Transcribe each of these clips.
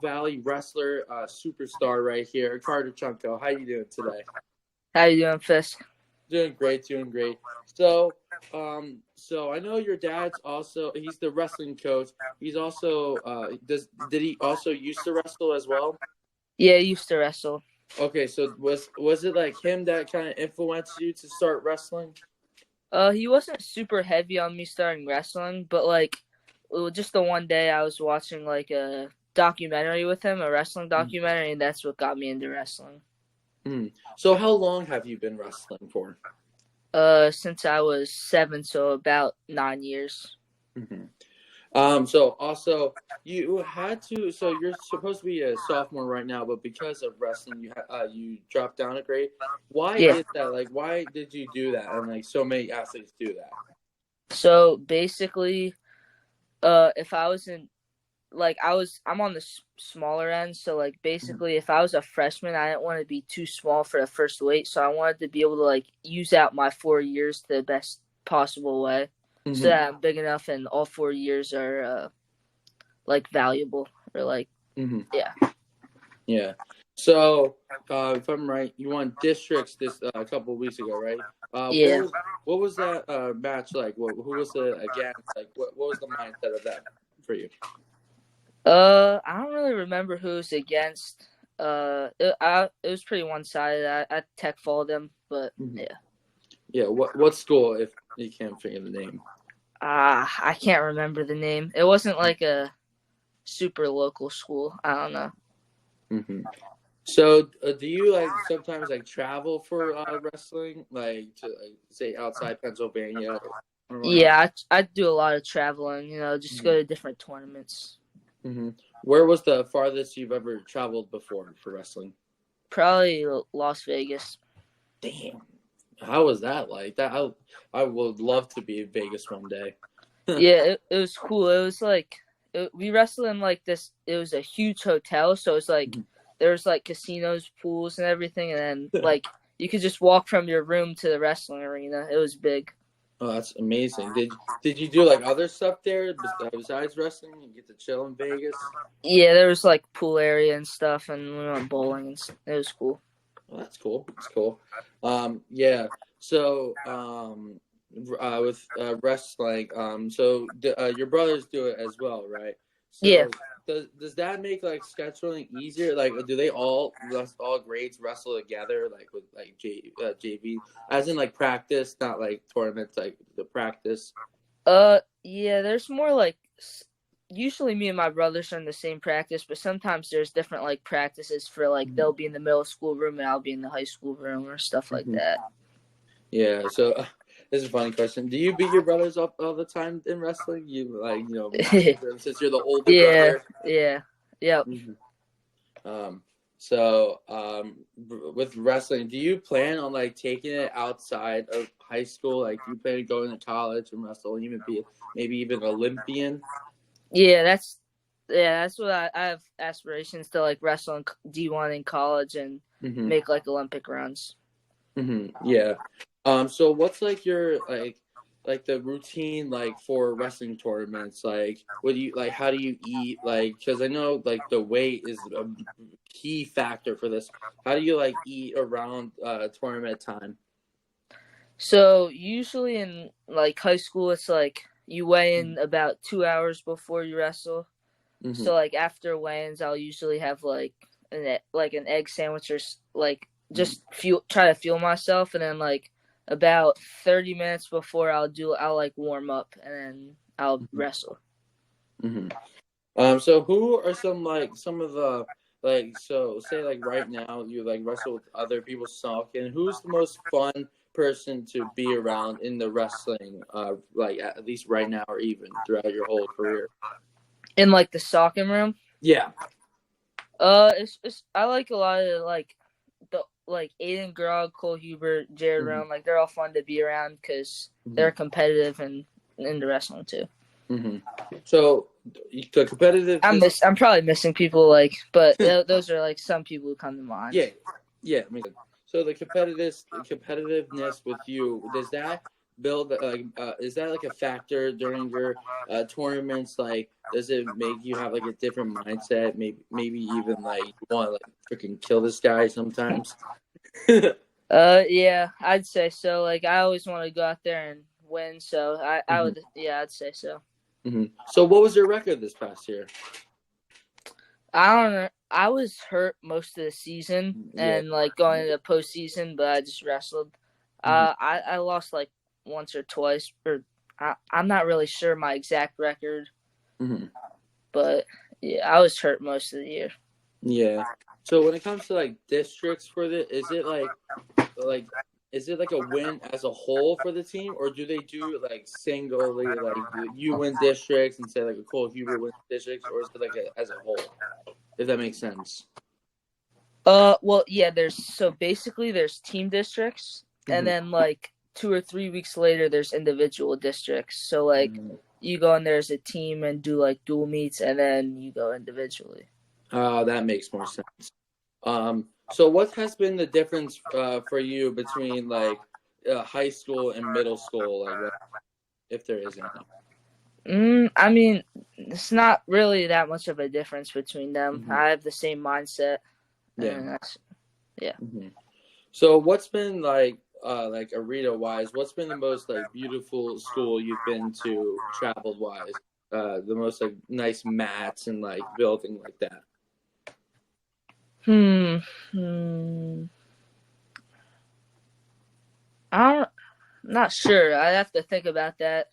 Valley wrestler, superstar right here, Carter Chunko. How you doing today? How you doing, Fisk? Doing great, doing great. So I know your dad's he's the wrestling coach. He's also did he also used to wrestle as well? Yeah, I used to wrestle. Okay, so was it like him that kind of influenced you to start wrestling? He wasn't super heavy on me starting wrestling, but just the one day I was watching like a documentary with him, a wrestling documentary, and that's what got me into wrestling. So how long have you been wrestling for? Since I was 7, so about 9 years. So also you had to. So you're supposed to be a sophomore right now, but because of wrestling, you dropped down a grade. Why Yeah. is that? Like, why did you do that? And like, so many athletes do that. So basically, if I was in I'm on the smaller end, so like basically if I was a freshman, I didn't want to be too small for the first weight, so I wanted to be able to like use out my 4 years the best possible way, so that I'm big enough and all 4 years are like valuable or like Yeah. So if I'm right, you won districts this a couple of weeks ago, right? Yeah. What was that match like? Who was it against? Like, what was the mindset of that for you? I don't really remember who it was against. It was pretty one-sided. I tech followed them, but yeah. Yeah. What school? If you can't figure the name. I can't remember the name. It wasn't like a super local school. I don't know. So, do you like sometimes like travel for wrestling, like to say outside Pennsylvania? Yeah, I do a lot of traveling. Just go to different tournaments. Where was the farthest you've ever traveled before for wrestling? Probably Las Vegas. Damn, how was that like? I would love to be in Vegas one day. Yeah, it was cool. It was like we wrestled in like this. It was a huge hotel, so it's like there was like casinos, pools, and everything, and then like you could just walk from your room to the wrestling arena. It was big. Oh, that's amazing. Did you do like other stuff there besides wrestling? You get to chill in Vegas. Yeah, there was like pool area and stuff, and we went bowling, and it was cool. Well, that's cool. That's cool. Yeah. So, with wrestling, your brothers do it as well, right? So Yeah. does that make like scheduling easier? Like, do they all grades wrestle together, like with like JV, as in like practice, not like tournaments, like the practice? Yeah. There's more like usually me and my brothers are in the same practice, but sometimes there's different like practices for like they'll be in the middle school room and I'll be in the high school room or stuff like that. Yeah. So this is a funny question. Do you beat your brothers up all the time in wrestling? You like since you're the older brother. Yeah. Yep. With wrestling, do you plan on like taking it outside of high school? Like, do you plan on going to college and wrestle, even maybe even Olympian? Yeah, that's what I have aspirations to like wrestle in D1 in college and make like Olympic runs. Yeah. So what's like your like the routine like for wrestling tournaments? Like, what do you like? How do you eat? Like, because I know like the weight is a key factor for this. How do you like eat around tournament time? So usually in like high school, it's like you weigh in about 2 hours before you wrestle. So like after weigh-ins, I'll usually have like an egg sandwich or like just try to fuel myself, and then like about 30 minutes before I'll like warm up and then I'll wrestle. So who are some of the so say like right now you like wrestle with other people Saucon, who's the most fun person to be around in the wrestling like at least right now or even throughout your whole career? In like the Saucon room? Yeah. It's I like a lot of like the like Aiden Grog, Cole Hubert, Jared Rowan. Like they're all fun to be around because they're competitive and into wrestling too. So the competitive. I'm probably missing people but those are like some people who come to mind. Yeah. I mean, so the competitiveness with you, build is that like a factor during your tournaments? Like, does it make you have like a different mindset? Maybe even like you want to like freaking kill this guy sometimes. Yeah, I'd say so. Like, I always want to go out there and win, so I would, yeah, I'd say so. So, what was your record this past year? I don't know. I was hurt most of the season and like going into the postseason, but I just wrestled. I lost like once or twice, or I'm not really sure my exact record, but yeah, I was hurt most of the year. Yeah. So when it comes to like districts for is it like is it like a win as a whole for the team, or do they do like singly, like you win districts and say like a Cole Huber wins districts, or is it like as a whole? If that makes sense. Well, yeah. Basically there's team districts, and then like 2 or 3 weeks later there's individual districts. So like you go in there as a team and do like dual meets, and then you go individually. That makes more sense. So what has been the difference for you between like high school and middle school, like if there is any? I mean, it's not really that much of a difference between them. I have the same mindset. Yeah. Yeah. So what's been like arena wise, what's been the most like beautiful school you've been to traveled wise? The most like nice mats and like building like that. I'm not sure. I have to think about that.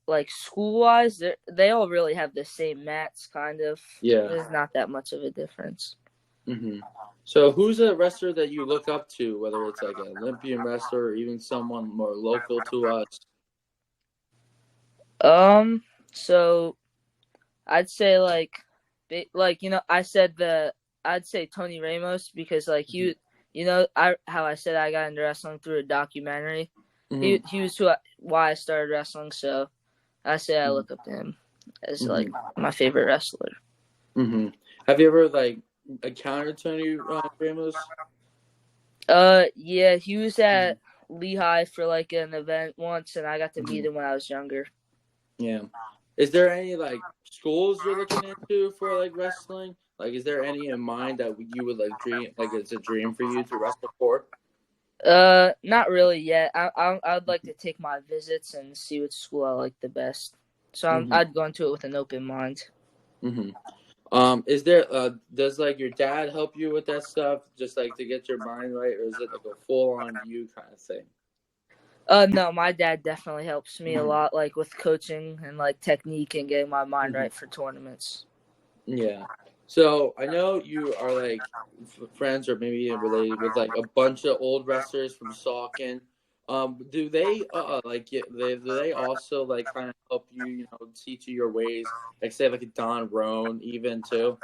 Like school wise, they all really have the same mats, kind of. Yeah. There's not that much of a difference. So who's a wrestler that you look up to, whether it's like an Olympian wrestler or even someone more local to us? So I'd say like I'd say Tony Ramos, because like how I said I got into wrestling through a documentary. He was why I started wrestling, so I say I look up to him as like my favorite wrestler. Have you ever like encountered Tony Ramos? Yeah, he was at Lehigh for like an event once, and I got to meet him when I was younger. Yeah. Is there any like schools you're looking into for like wrestling? Like, is there any in mind that you would like dream, like it's a dream for you to wrestle for? Not really yet. I'd like to take my visits and see which school I like the best. So I'd go into it with an open mind. Is there does like your dad help you with that stuff, just like to get your mind right, or is it like a full on you kind of thing? No, my dad definitely helps me a lot, like with coaching and like technique and getting my mind right for tournaments. Yeah. So I know you are like friends or maybe related with like a bunch of old wrestlers from Saucon. Do they do they also like kind of help you, teach you your ways? Like say like a Don Roan even too.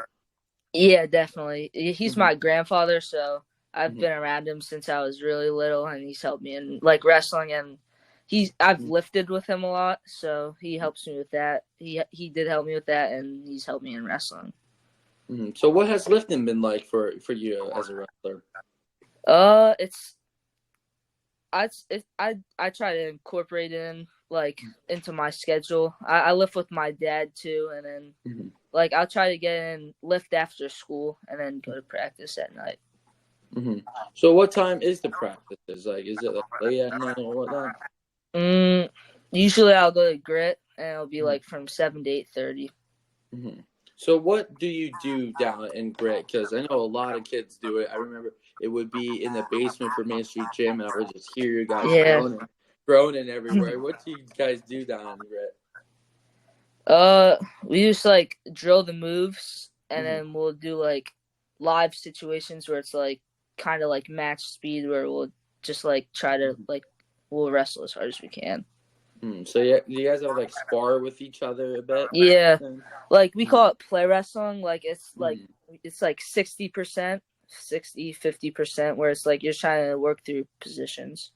Yeah, definitely. He's my grandfather, so I've been around him since I was really little, and he's helped me in like wrestling, and I've lifted with him a lot, so he helps me with that. He did help me with that, and he's helped me in wrestling. So what has lifting been like for you as a wrestler? I try to incorporate it in like into my schedule. I lift with my dad too, and then like I'll try to get in lift after school and then go to practice at night. So what time is the practice? Like, is it like late at night or whatnot? Usually I'll go to Grit, and it'll be like from 7 to 8:30. So what do you do down in Grit? Because I know a lot of kids do it. I remember it would be in the basement for Main Street Gym, and I would just hear you guys groaning everywhere. What do you guys do down in Grit? We just like drill the moves, and then we'll do like live situations where it's like kind of like match speed, where we'll just like try to like we'll wrestle as hard as we can. So yeah, do you guys have like spar with each other a bit? Yeah, like we call it play wrestling. Like it's like 60%, 50%, where it's like you're trying to work through positions.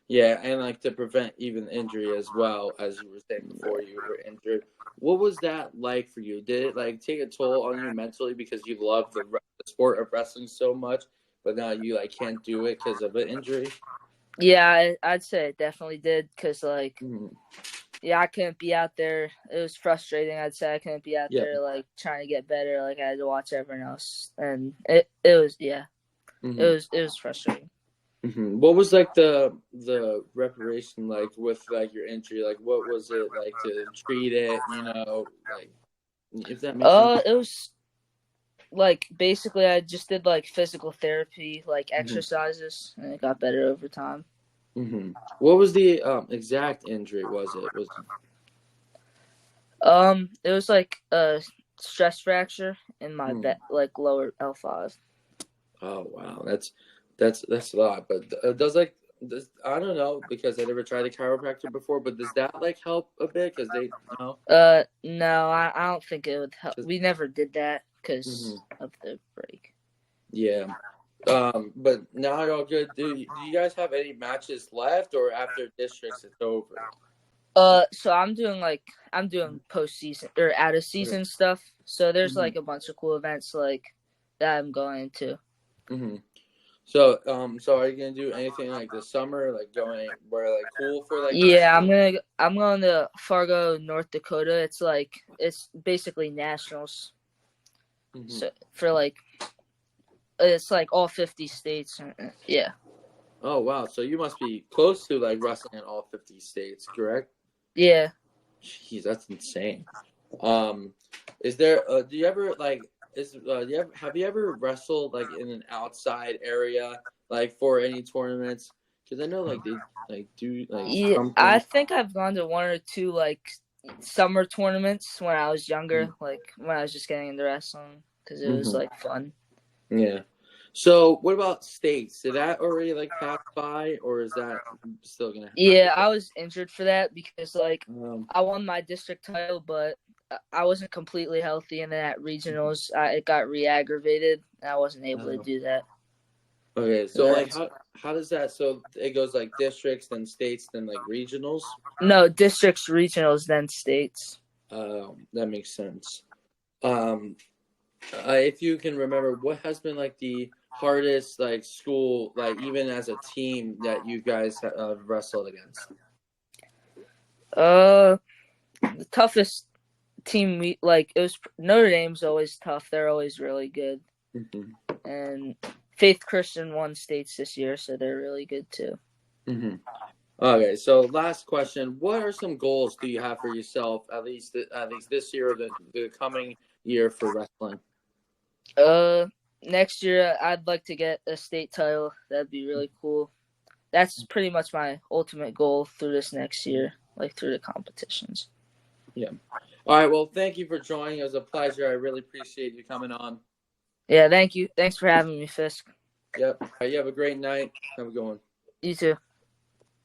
Yeah, and like to prevent even injury as well, as you were saying before you were injured. What was that like for you? Did it like take a toll on you mentally because you love the sport of wrestling so much, but now you like can't do it because of an injury? Yeah, I'd say it definitely did because, like, Mhm. yeah, I couldn't be out there. It was frustrating. I'd say I couldn't be out Yeah. there, like, trying to get better. Like, I had to watch everyone else. And it was, yeah, Hmm. it was frustrating. What was like the reparation like with like your injury? Like, what was it like to treat it? Like if that makes sense. It was, like, basically I just did, like, physical therapy, like, Hmm. exercises, and it got better over time. What was the exact injury? It was, like, a stress fracture in my Hmm. like, lower L5. Oh wow, that's a lot. But I don't know because I never tried a chiropractor before. But does that like help a bit? Because they no. No, I don't think it would help. 'Cause- We never did that because mhm. of the break. Yeah. But now you're all good. Do you guys have any matches left, or after districts it's over? So I'm doing postseason or out of Okay. season stuff. So there's Hmm. like a bunch of cool events like that I'm going to. Hmm. So are you gonna do anything like this summer, like going where like cool for like this? Yeah, I'm going to Fargo, North Dakota. It's basically nationals. Hmm. So for like it's like all 50 states. Yeah. Oh wow, so you must be close to like wrestling in all 50 states, correct? Yeah. Jeez, that's insane. Um, is there? Do you ever like? Have you ever wrestled like in an outside area, like for any tournaments? Because I know like they like do like Yeah, I something. think I've gone to one or two like summer tournaments when I was younger, Mm. like when I was just getting into wrestling because it was Mm-hmm. like fun. Yeah. So what about states? Did that already like pass by, or is that still gonna happen? Yeah, I was injured for that because like Um, I won my district title, but I wasn't completely healthy, and then at regionals, it got re-aggravated, and I wasn't able to oh, do that. okay. And So then like how does that? So it goes like districts, then states, then like regionals. no districts, regionals, then states. That makes sense. Um, if you can remember, what has been like the hardest like school, like even as a team that you guys have wrestled against? Uh, the toughest team we like it was Notre Dame's always tough. They're always really good. Hmm. And Faith Christian won states this year, so they're really good too. Hmm. Okay, so last question: what are some goals do you have for yourself, at least this year or the coming year for wrestling? Uh, Next year I'd like to get a state title. That'd be really cool. That's pretty much my ultimate goal through this next year, like through the competitions. Yeah. All right. Well, thank you for joining. It was a pleasure. I really appreciate you coming on. Yeah, thank you. Thanks for having me, Fisk. Yep. All right, you have a great night. Have a good one. You too.